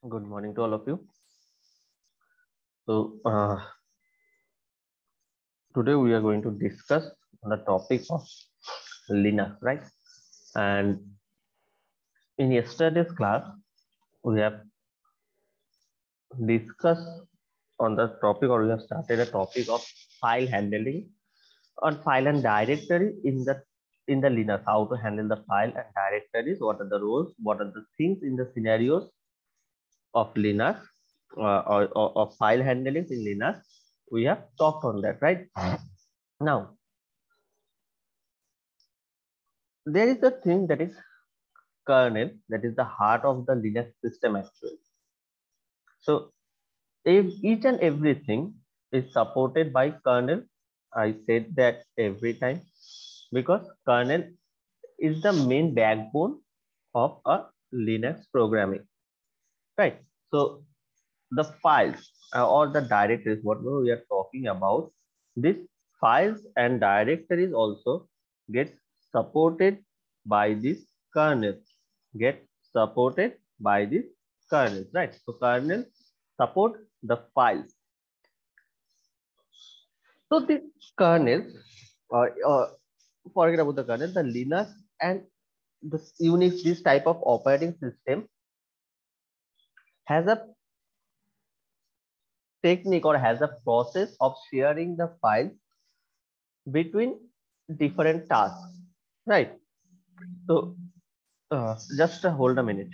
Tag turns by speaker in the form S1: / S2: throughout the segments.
S1: Good morning to all of you. So, today we are going to discuss on the topic of Linux, right? And in yesterday's class, we have discussed on the topic, or we have started a topic of file handling on file and directory in the Linux. How to handle the file and directories? What are the roles? What are the things in the scenarios of Linux or of file handling in Linux? We have talked on that, right? Now, there is a thing that is kernel, that is the heart of the Linux system actually. So if each and everything is supported by kernel, I said that every time, because kernel is the main backbone of a Linux programming, right? So the files or the directories, whatever we are talking about, these files and directories also get supported by this kernel, get supported by this kernel, right? So kernel support the files. So the kernel, forget about the kernel, the Linux and the Unix, this type of operating system has a technique or has a process of sharing the files between different tasks, right? So just hold a minute.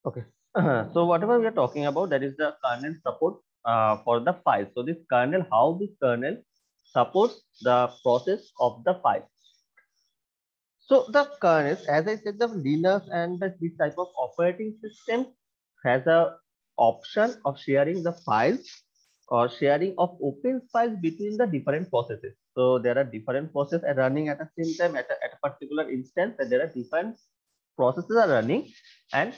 S1: Okay. So whatever we are talking about, that is the kernel support for the file. So this kernel, how this kernel supports the process of the file. So the kernel, as I said, the Linux and this type of operating system has a option of sharing the files or sharing of open files between the different processes. So there are different processes running at the same time at a particular instance, and there are different processes are running, and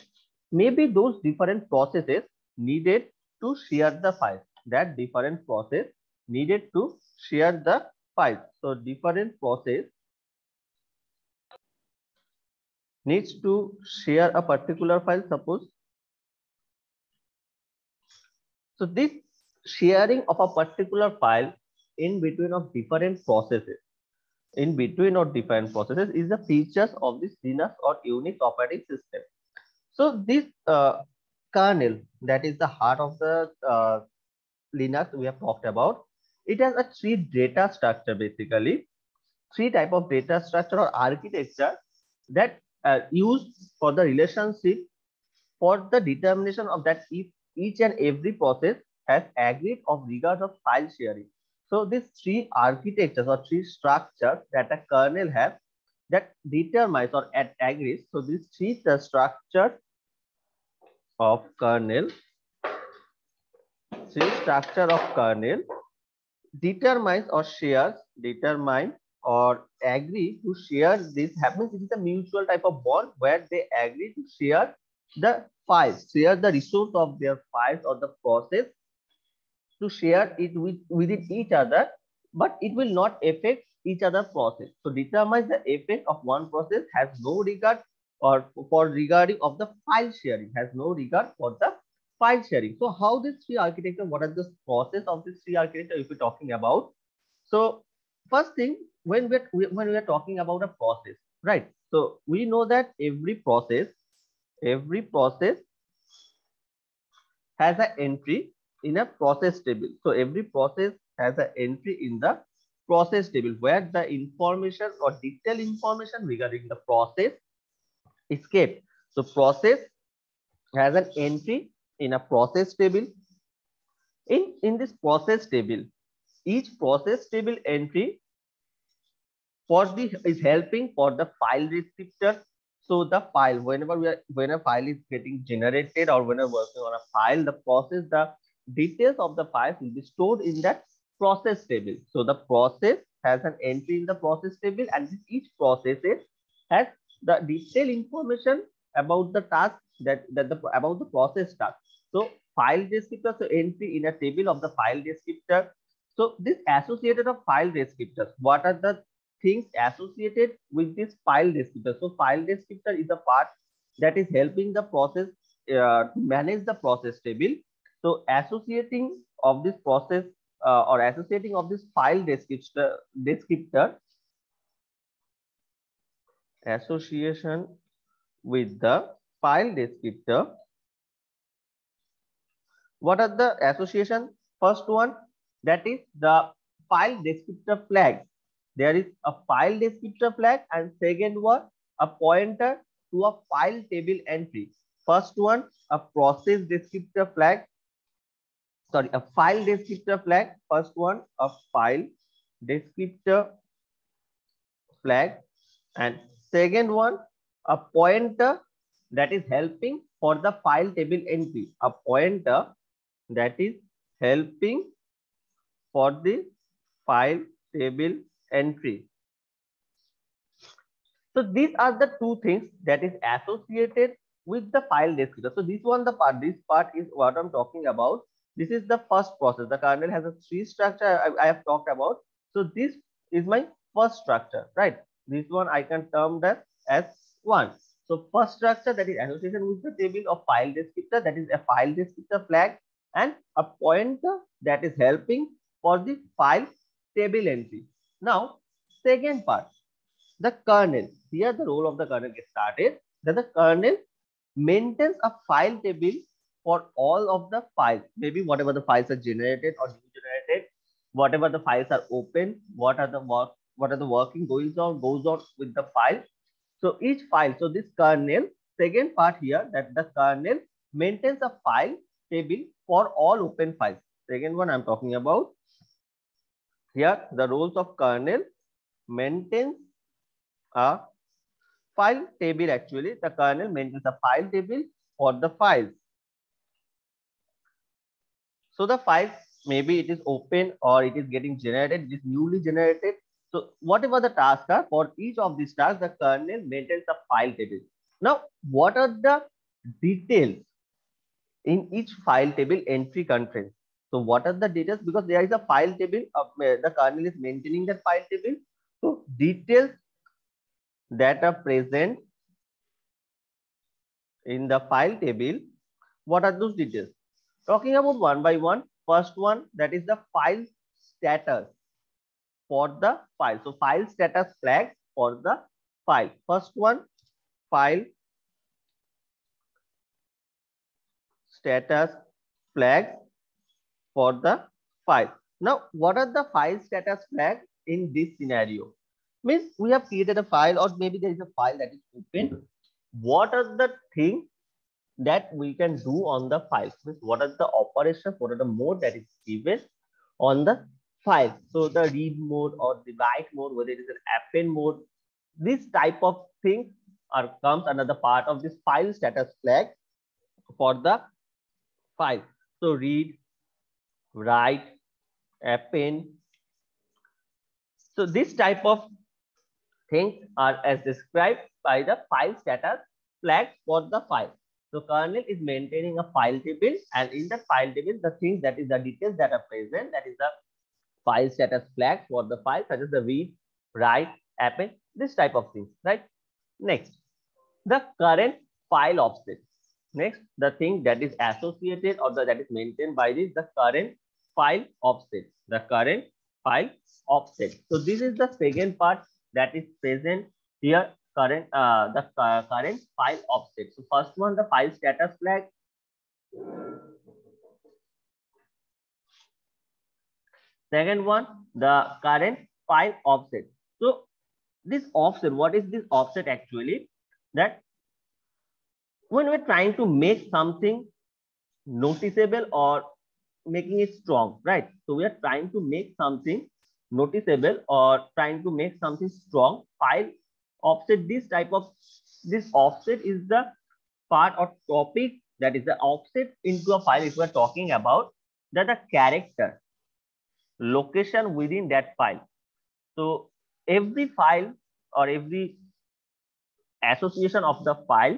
S1: maybe those different processes needed to share the files. That different process needed to share the files. So different process needs to share a particular file, suppose. So this sharing of a particular file in between of different processes, is the features of this Linux or Unix operating system. So this kernel, that is the heart of the Linux we have talked about, it has a three data structure, basically three type of data structure or architecture that used for the relationship for the determination of that if each and every process has agreed of regards of file sharing. So these three architectures or three structures that a kernel has that determines or agrees. So these three the structures of kernel tree structure of kernel determines or shares, determine or agree to share this happens. It is a mutual type of bond where they agree to share the files, share the resource of their files or the process to share it within each other, but it will not affect each other process. So determines the effect of one process has no regard or for regarding of the file sharing, has no regard for the file sharing. So how this tree architecture, what are the process of this tree architecture if we're talking about? So first thing, when we are talking about a process, right? So we know that every process has an entry in a process table. So every process has an entry in the process table where the information or detailed information regarding the process is kept. So process has an entry in a process table. In this process table, each process table entry for the is helping for the file descriptor. So the file, when a file is getting generated or when we're working on a file, the process, the details of the file will be stored in that process table. So the process has an entry in the process table, and each process has the detailed information about the task about the process task. So file descriptor, so entry in a table of the file descriptor. So this associated of file descriptors, what are the things associated with this file descriptor? So file descriptor is a part that is helping the process to manage the process table. So associating of this process or associating of this file descriptor association with the file descriptor. What are the association? First one, that is the file descriptor flag. There is a file descriptor flag, and second one, a pointer to a file table entry. First one, a process descriptor flag. Sorry, a file descriptor flag. First one, a file descriptor flag, and second one, a pointer that is helping for the file table entry. A pointer that is helping for the file table entry. So these are the two things that is associated with the file descriptor. So this part is what I'm talking about. This is the first process. The kernel has a tree structure I have talked about. So this is my first structure, right? This one I can term that as one. So first structure, that is association with the table of file descriptor, that is a file descriptor flag, and a pointer that is helping for the file table entry. Now, second part, the kernel. Here the role of the kernel gets started, that the kernel maintains a file table for all of the files, maybe whatever the files are generated or new generated, whatever the files are open, what are the working goes on with the file. So each file, so this kernel, second part here, that the kernel maintains a file table for all open files. Second one I'm talking about here, the roles of kernel maintains a file table. Actually, the kernel maintains a file table for the files. So the file, maybe it is open or it is getting generated, it is newly generated. So whatever the tasks are, for each of these tasks, the kernel maintains a file table. Now, what are the details in each file table entry contains? So what are the details? Because there is a file table, the kernel is maintaining that file table. So details that are present in the file table, what are those details? Talking about one by one, first one, that is the file status for the file. So file status flag for the file. First one, file status flag for the file. Now, what are the file status flag in this scenario? Means we have created a file, or maybe there is a file that is open. What are the things that we can do on the file? Means what are the operations, what are the mode that is given on the file? So the read mode or the write mode, whether it is an append mode, this type of things comes under the part of this file status flag for the file. So read, write, append. So this type of things are as described by the file status flag for the file. So kernel is maintaining a file table, and in the file table, the things that is the details that are present, that is the file status flag for the file, such as the read, write, append, this type of things, right? Next, the current file offset. Next, the thing that is associated or that is maintained by this, the current file offset. The current file offset. So this is the second part that is present here. Current current file offset. So first one, the file status flag. Second one, the current file offset. So this offset, what is this offset actually? That when we're trying to make something noticeable or making it strong, right? So we are trying to make something noticeable or trying to make something strong. File offset, this offset is the part or topic, that is the offset into a file. If we are talking about that, the character location within that file. So every file or every association of the file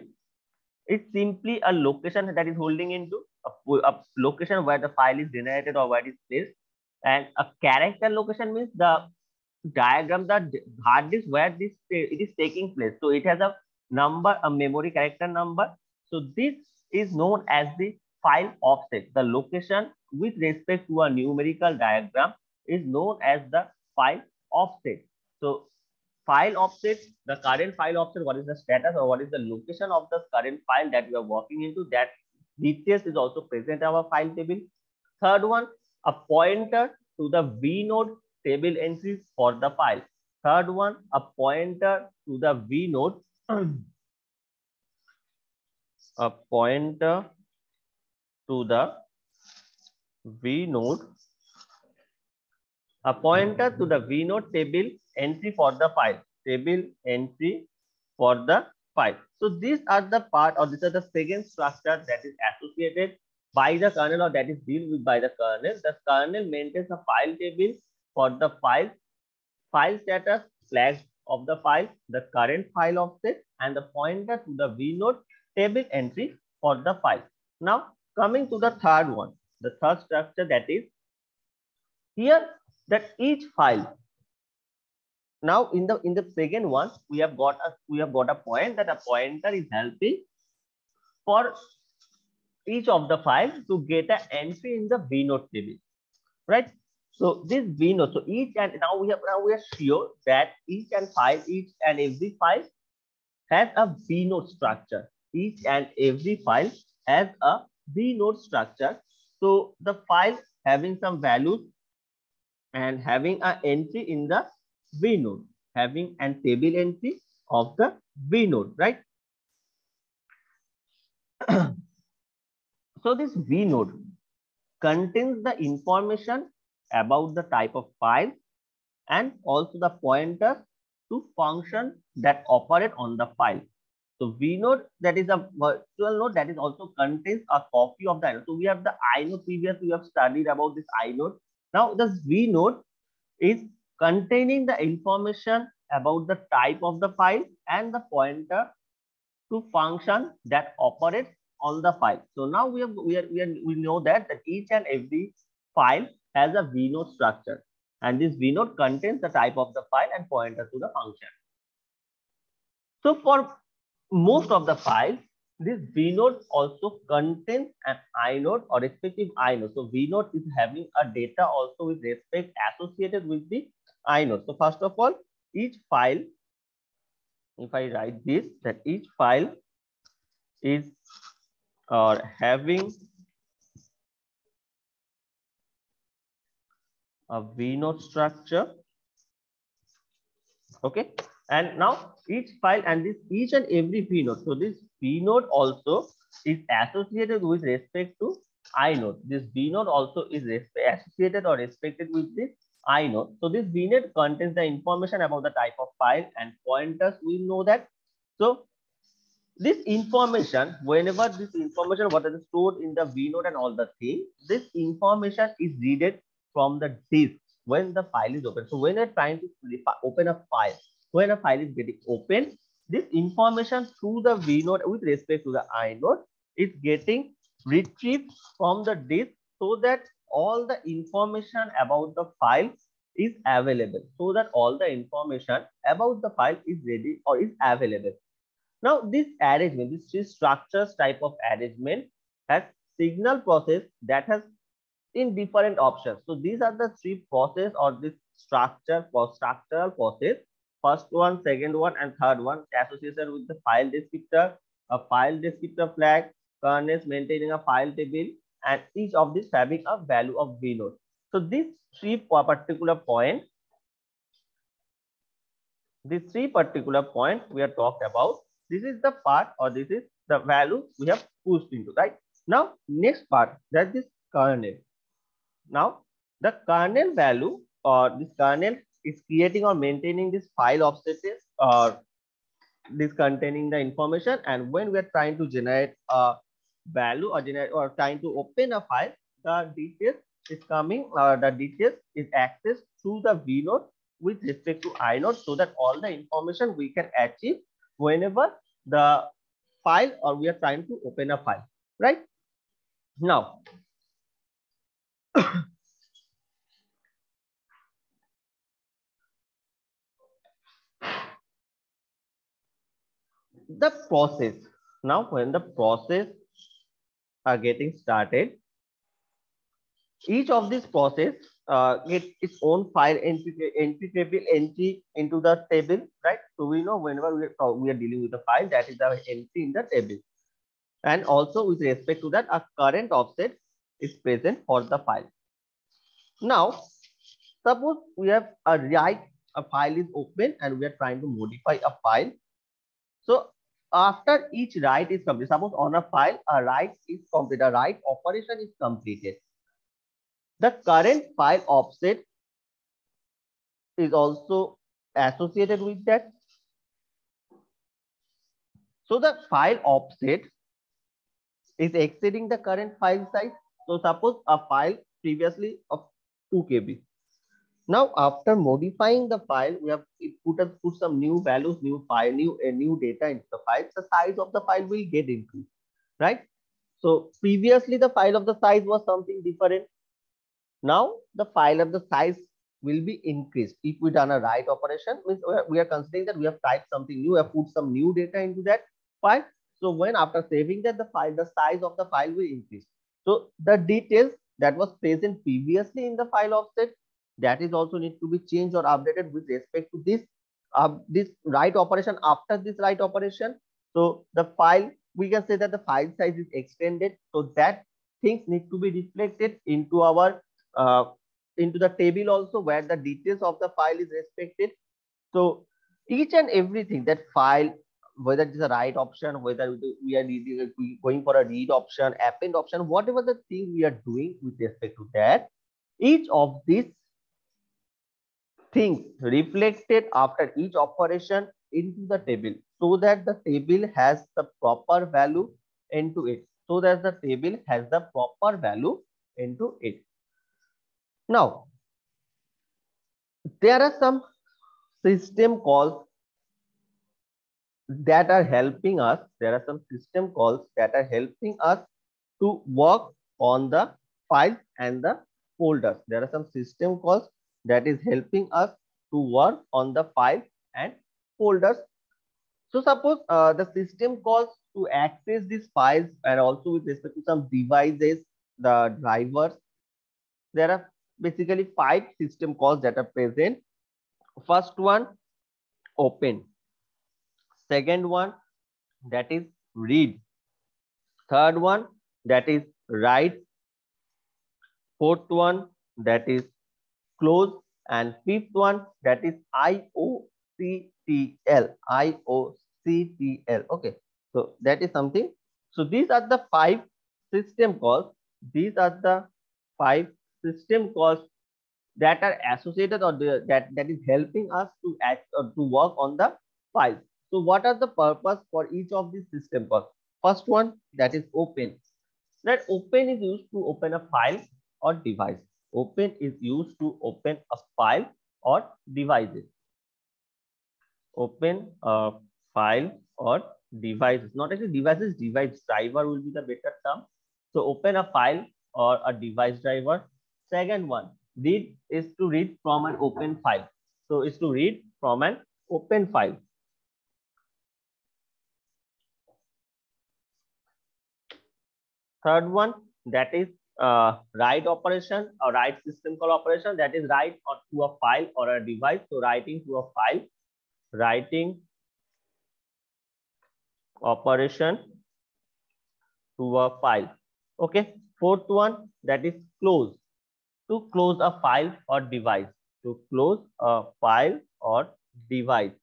S1: is simply a location that is holding into a location where the file is generated or where it is placed. And a character location means the diagram, the hard disk where it is taking place. So it has a number, a memory character number. So this is known as the file offset. The location with respect to a numerical diagram is known as the file offset. So file offset, the current file offset, what is the status or what is the location of the current file that we are working into, that details is also present in our file table. Third one, a pointer to the vnode table entries for the file. Third one, a pointer to the vnode, a pointer to the vnode, a pointer to the vnode table entry for the file, table entry for the file. So these are the part, or these are the second structure that is associated by the kernel or that is dealt with by the kernel. The kernel maintains a file table for the file status flag of the file, the current file offset, and the pointer to the vnode table entry for the file. Now coming to the third one, the third structure, that is here, that each file. Now in the second one, we have got a point, that a pointer is helping for each of the files to get an entry in the vnode table, right? So this vnode, so each and now we are sure that each and every file has a vnode structure. Each and every file has a vnode structure. So the file having some values and having an entry in the vnode, having a table entry of the vnode, right? So this vnode contains the information about the type of file and also the pointers to function that operate on the file. So vnode, that is a virtual node that is also contains a copy of the inode. So we have the inode. Previously we have studied about this inode. Now this vnode is containing the information about the type of the file and the pointer to function that operates on the file. So now we know that each and every file has a vnode structure, and this vnode contains the type of the file and pointer to the function. So for most of the files, this vnode also contains an inode or respective inode. So vnode is having a data also with respect associated with the inode. So first of all, each file, if I write this, that each file is having a vnode structure. Okay, and now each file and each and every vnode. So this vnode also is associated with respect to inode. This vnode also is associated or respected with this inode. So this vnode contains the information about the type of file and pointers. We know that. So this information, whenever this information what is stored in the vnode and all the thing, this information is read from the disk when the file is open. So when you're trying to open a file, when a file is getting open, this information through the vnode with respect to the inode is getting retrieved from the disk, so that all the information about the file is available, so that all the information about the file is ready or is available. Now, this arrangement, this three structures type of arrangement has signal process that has in different options. So these are the three process or this structure for structural process. First one, second one, and third one associated with the file descriptor, a file descriptor flag, kernels maintaining a file table, and each of these having a value of vnode. So these three particular points, we have talked about. This is the part or this is the value we have pushed into, right? Now, next part, that is kernel. Now, the kernel value or this kernel is creating or maintaining this file offsets or this containing the information. And when we are trying to generate a value or generate or trying to open a file, the details is coming, the details is accessed through the vnode with respect to inode, so that all the information we can achieve whenever the file or we are trying to open a file, right? Now, the process. Now, when the process are getting started, each of these process get its own file entry table entry into the table, right? So we know whenever we are dealing with a file, that is the entry in the table. And also with respect to that, a current offset is present for the file. Now, suppose we have a write, a file is open and we are trying to modify a file. So after each write is complete, suppose on a file, a write is complete, a write operation is completed. The current file offset is also associated with that. So the file offset is exceeding the current file size. So suppose a file previously of 2 KB. Now after modifying the file, we have put some new values, new file, new data into the file. The size of the file will get increased, right? So previously the file of the size was something different. Now the file of the size will be increased. If we done a write operation, means we are considering that we have typed something new, we have put some new data into that file. So when after saving that, the file, the size of the file will increase. So the details that was present previously in the file offset, that is also need to be changed or updated with respect to this write operation. After this write operation, so the file, we can say that the file size is extended, so that things need to be reflected into our into the table also, where the details of the file is respected. So each and everything that file, whether it is a write option, whether we are going for a read option, append option, whatever the thing we are doing with respect to that, each of these things reflected after each operation into the table, so that the table has the proper value into it, so that the table has the proper value into it. Now, there are some system calls that are helping us. There are some system calls that are helping us to work on the files and the folders. There are some system calls that is helping us to work on the files and folders. So suppose the system calls to access these files and also with respect to some devices, the drivers, there are basically 5 system calls that are present. First one, open. Second one, that is read. Third one, that is write. Fourth one, that is close. And fifth one, that is IOCTL. IOCTL. Okay. So that is something. So these are the 5 system calls. These are the 5 system calls that are associated or that is helping us to act or to work on the files. So what are the purpose for each of these system calls? First one, that is open. That open is used to open a file or device. Open is used to open a file or devices. Open a file or devices. Not actually devices, device driver will be the better term. So open a file or a device driver. Second one, read is to read from an open file. So is to read from an open file. Third one, that is write operation or write system call operation, that is write to a file or a device. So writing to a file, writing operation to a file. Okay. Fourth one, that is close, to close a file or device, to close a file or device,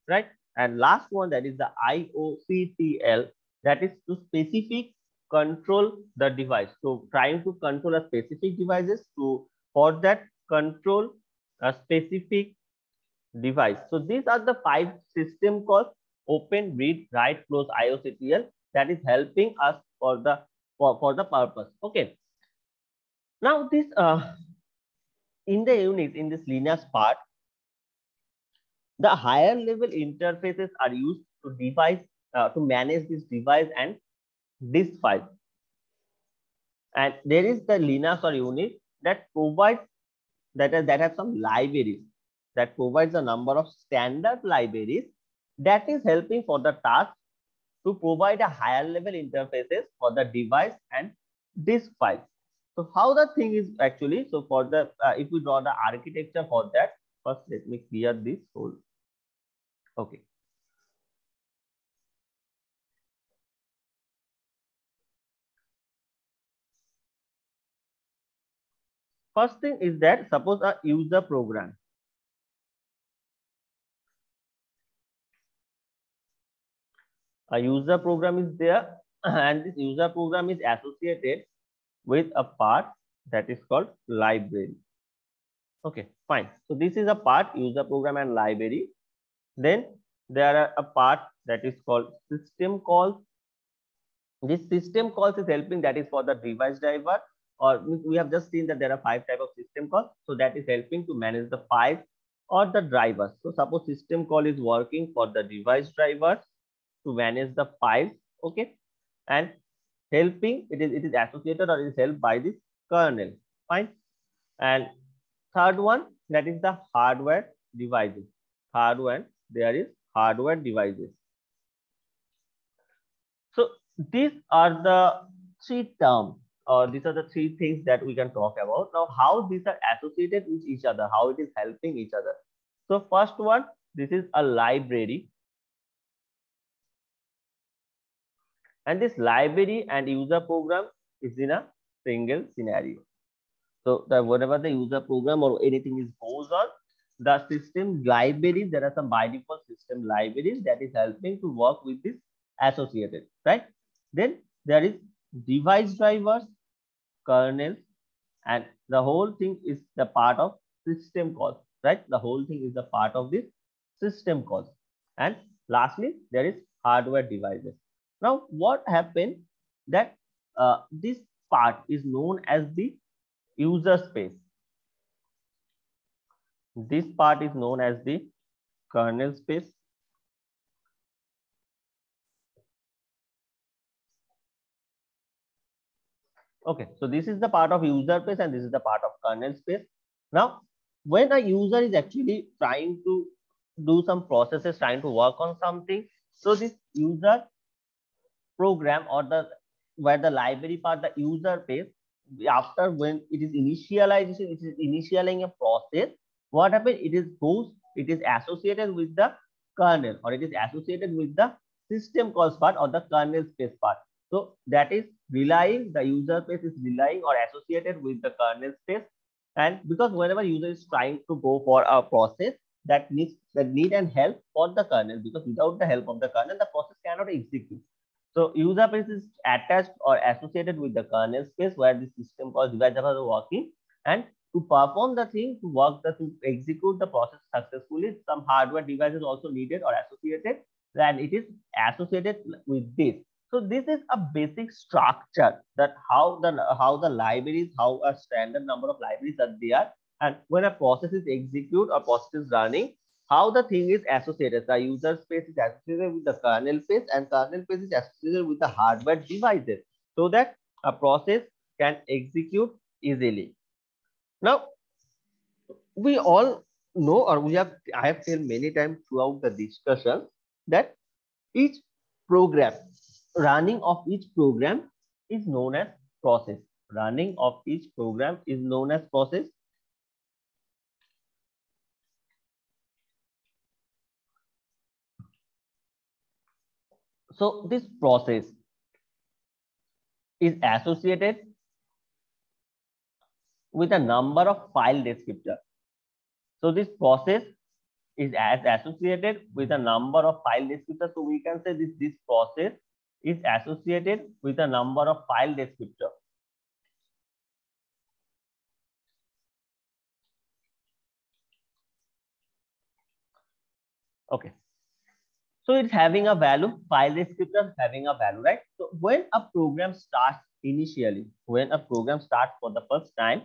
S1: right? And last one, that is the IOCTL, that is to specific control the device. So trying to control a specific devices, to for that control a specific device. So these are the 5 system calls: open, read, write, close, IOCTL, that is helping us for the for the purpose. Okay. Now this in the Unix, in this Linux part, the higher level interfaces are used to device to manage this device and this file. And there is the Linux or Unix that provides that have some libraries, that provides a number of standard libraries that is helping for the task to provide a higher level interfaces for the device and disk file. So how the thing is actually, so for the if we draw the architecture for that, first let me clear this whole. Okay. First thing is that suppose a user program. A user program is there and this user program is associated with a part that is called library. Okay, fine. So this is a part, user program and library. Then there are a part that is called system calls. This system calls is helping, that is for the device driver, or we have just seen that there are 5 types of system calls. So that is helping to manage the files or the drivers. So suppose system call is working for the device drivers to manage the files. Okay. And helping, it is associated or is helped by this kernel. Fine. And third one, that is the hardware devices. Hardware, there is hardware devices. So these are the 3 terms, or these are the 3 things that we can talk about. Now, how these are associated with each other, how it is helping each other. So first one, this is a library. And this library and user program is in a single scenario. So the whatever the user program or anything is goes on, the system libraries, there are some by default system libraries that is helping to work with this associated, right? Then there is device drivers, kernels, and the whole thing is the part of system calls, right? The whole thing is the part of this system calls. And lastly, there is hardware devices. Now, what happened that this part is known as the user space. This part is known as the kernel space. Okay, so this is the part of user space and this is the part of kernel space. Now, when a user is actually trying to do some processes, trying to work on something, so this user program or the where the library part, the user space, after when it is initialization, it is initializing a process. What happens? It is associated with the kernel, or it is associated with the system calls part or the kernel space part. So that is relying, the user space is relying or associated with the kernel space. And because whenever user is trying to go for a process that needs the need and help for the kernel, because without the help of the kernel, the process cannot execute. So user space is attached or associated with the kernel space where the system calls device are working, and to perform the thing, to work the to execute the process successfully, some hardware devices also needed or associated. and it is associated with this. So this is a basic structure that how the libraries, how a standard number of libraries are there, and when a process is execute or process is running, how the thing is associated. The user space is associated with the kernel space, and kernel space is associated with the hardware devices, so that a process can execute easily. Now, we all know, or I have said many times throughout the discussion, that each program, running of each program is known as process. Running of each program is known as process. So this process is associated with a number of file descriptors. So this process is associated with a number of file descriptors. So we can say this process is associated with a number of file descriptors. Okay. So it's having a value, file descriptor having a value, right? So when a program starts initially, when a program starts for the first time,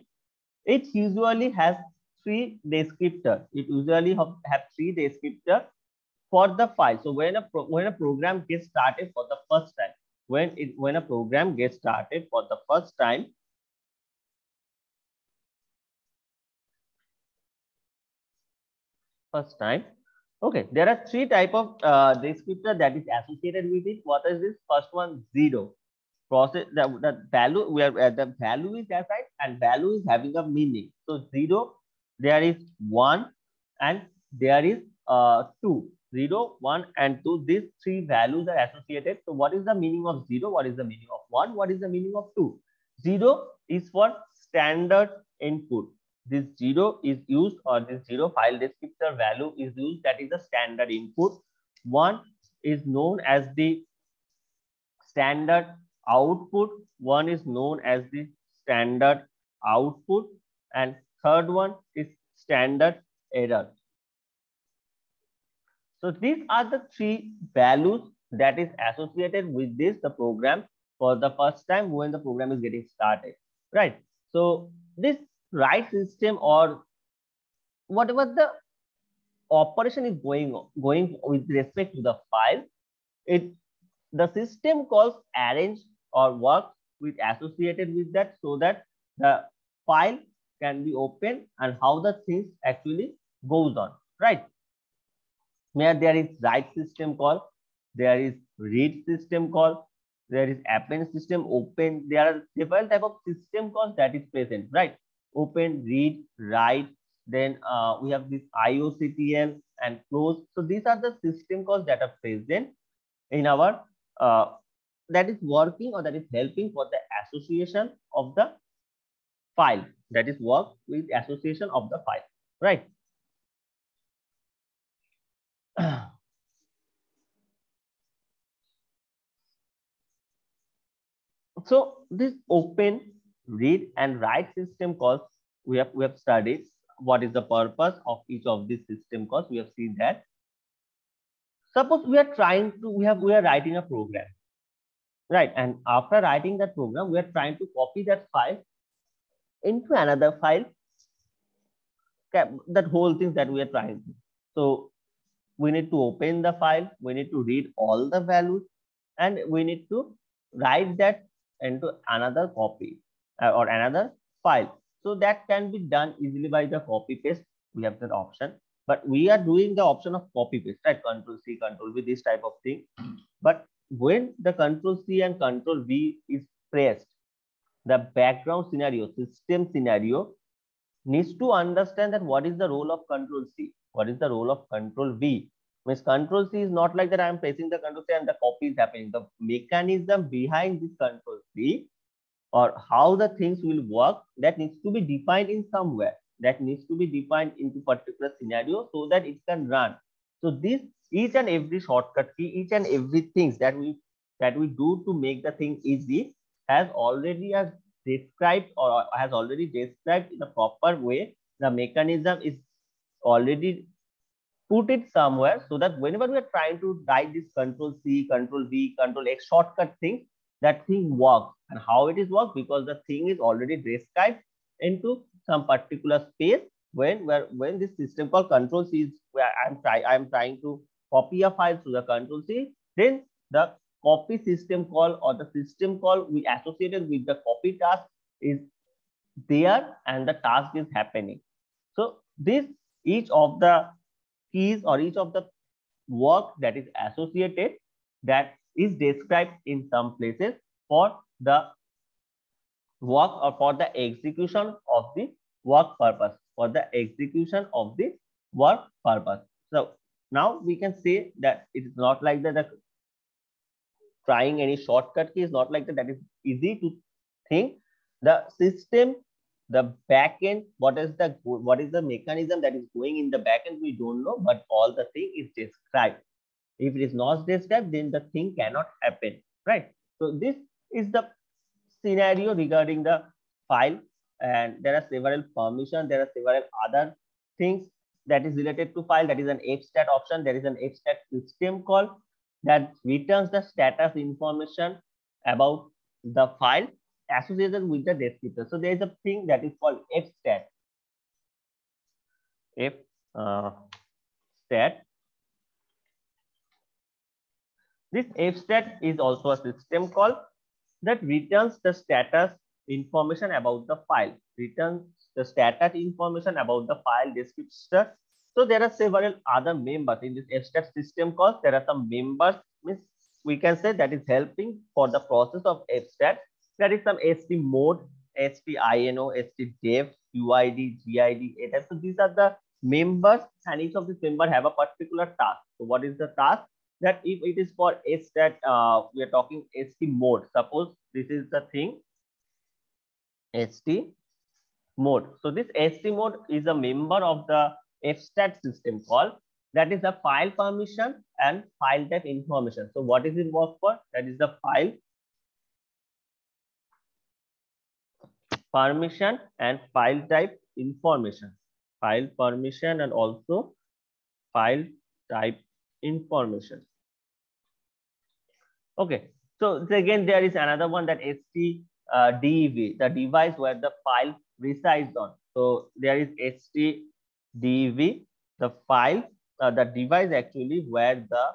S1: it usually has three descriptors. It usually have three descriptors for the file. So when a program gets started for the first time, when a program gets started for the first time, okay, there are three type of descriptor that is associated with it. What is this? First one, zero. Process the value where the value is assigned and value is having a meaning. So zero, there is one, and there is two. 0, 1, and 2. These three values are associated. So what is the meaning of 0? What is the meaning of 1? What is the meaning of 2? 0 is for standard input. This 0 is used, or this 0 file descriptor value is used, that is the standard input. 1 is known as the standard output. 1 is known as the standard output, and third one is standard error. So these are the three values that is associated with this the program for the first time when the program is getting started, right? So this write system, or whatever the operation is going with respect to the file, it the system calls arrange or work with associated with that, so that the file can be opened and how the things actually goes on, right? Where there is write system call, there is read system call, there is append system, open. There are several type of system calls that is present, right? Open, read, write. Then we have this IOCTL and close. So these are the system calls that are present in our that is working, or that is helping for the association of the file. That is work with association of the file, right? So this open, read, and write system calls, we have studied what is the purpose of each of these system calls. We have seen that. Suppose we are writing a program, right? And after writing that program, we are trying to copy that file into another file. That whole thing that we are trying to. So we need to open the file, we need to read all the values, and we need to write that into another copy or another file. So that can be done easily by the copy paste. We have that option, but we are doing the option of copy paste, right? Control C, Control V, this type of thing. But when the Control C and Control V is pressed, the background scenario, system scenario, needs to understand that what is the role of Control C, what is the role of Control V. Means Control C is not like that I am pressing the Control C and the copy is happening. The mechanism behind this Control C, or how the things will work, that needs to be defined in somewhere. That needs to be defined into particular scenario so that it can run. So this each and every shortcut key, each and everything that we do to make the thing easy has already described, or has already described in a proper way. The mechanism is already put it somewhere so that whenever we are trying to write this control C, control V, control X shortcut thing, that thing works. And how it is work? Because the thing is already described into some particular space when this system called control C is where I'm trying to copy a file to the control C, then the copy system call or the system call we associated with the copy task is there and the task is happening. So this each of the keys or each of the work that is associated that is described in some places for the work or for the execution of the work purpose, for the execution of the work purpose. So now we can say that it is not like that the trying any shortcut key is not like that is easy to think. The system, the backend, what is the mechanism that is going in the backend, we don't know, but all the thing is described. If it is not described, then the thing cannot happen, right? So this is the scenario regarding the file, and there are several permissions, there are several other things that is related to file. That is an fstat option. There is an fstat system call that returns the status information about the file associated with the descriptor. So there is a thing that is called fstat. Fstat. This fstat is also a system call that returns the status information about the file, returns the status information about the file descriptor. So there are several other members in this fstat system calls. There are some members, means we can say that is helping for the process of fstat. There is some stmod, stino, stdev, uid, gid, etc. So these are the members, and each of these members have a particular task. So what is the task? That if it is for stat, we are talking stmod. Suppose this is the thing, stmod. So this stmod is a member of the fstat system call. That is the file permission and file type information. So what is it work for? That is the file permission and file type information. File permission and also file type information. Okay. So again, there is another one, that stdev, the device where the file resides on. So there is stdev, the file, the device actually where the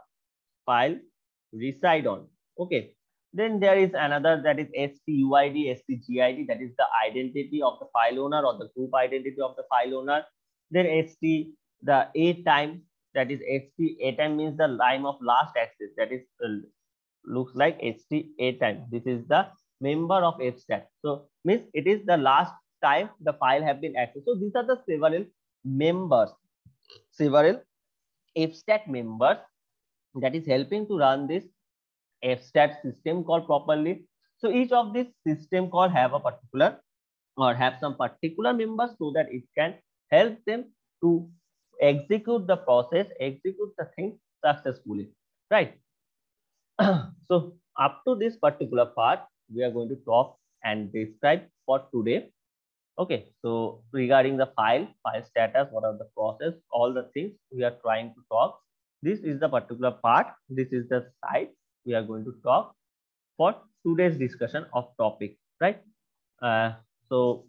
S1: file reside on. Okay. Then there is another, that is stuid, stgid, that is the identity of the file owner or the group identity of the file owner. Then the a time, that is a time means the time of last access, that is looks like a time. This is the member of fstat. So means it is the last time the file have been accessed. So these are the several members, several fstat members that is helping to run this fstat system call properly. So each of this system call have a particular or have some particular members so that it can help them to execute the process, execute the thing successfully, right? So up to this particular part, we are going to talk and describe for today. Okay, so regarding the file status, what are the process, all the things we are trying to talk. This is the particular part. This is the site we are going to talk for today's discussion of topic, right? So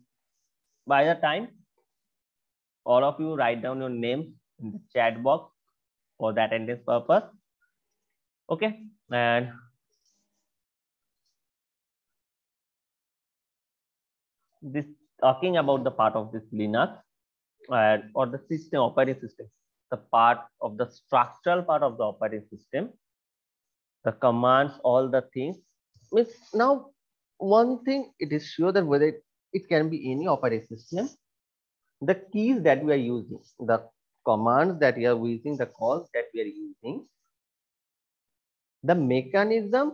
S1: by the time all of you write down your names in the chat box for the attendance purpose. Okay, and this talking about the part of this Linux or the system operating system, the part of the structural part of the operating system, the commands, all the things. Means now one thing it is sure that whether it can be any operating system, the keys that we are using, the commands that we are using, the calls that we are using, the mechanism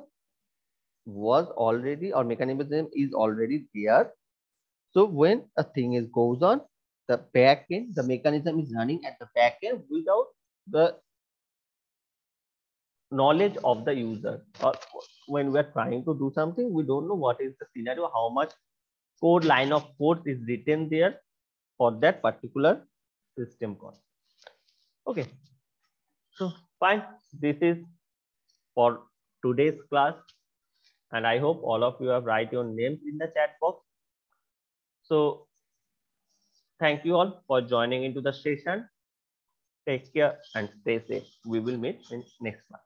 S1: was already, or mechanism is already there. So when a thing is goes on, the backend, the mechanism is running at the backend without the knowledge of the user. Or when we're trying to do something, we don't know what is the scenario, how much code, line of code is written there for that particular system call. Okay. So fine, this is for today's class, and I hope all of you have write your names in the chat box. So thank you all for joining into the session. Take care and stay safe. We will meet in next class.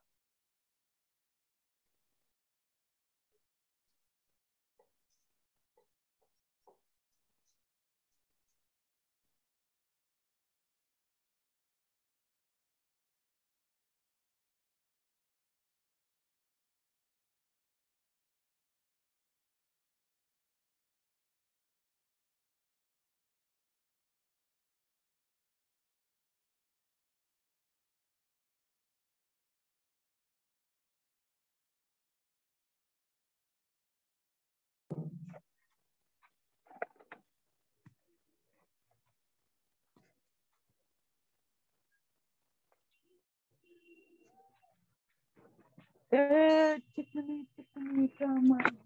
S2: Chickeny, chickeny, come on,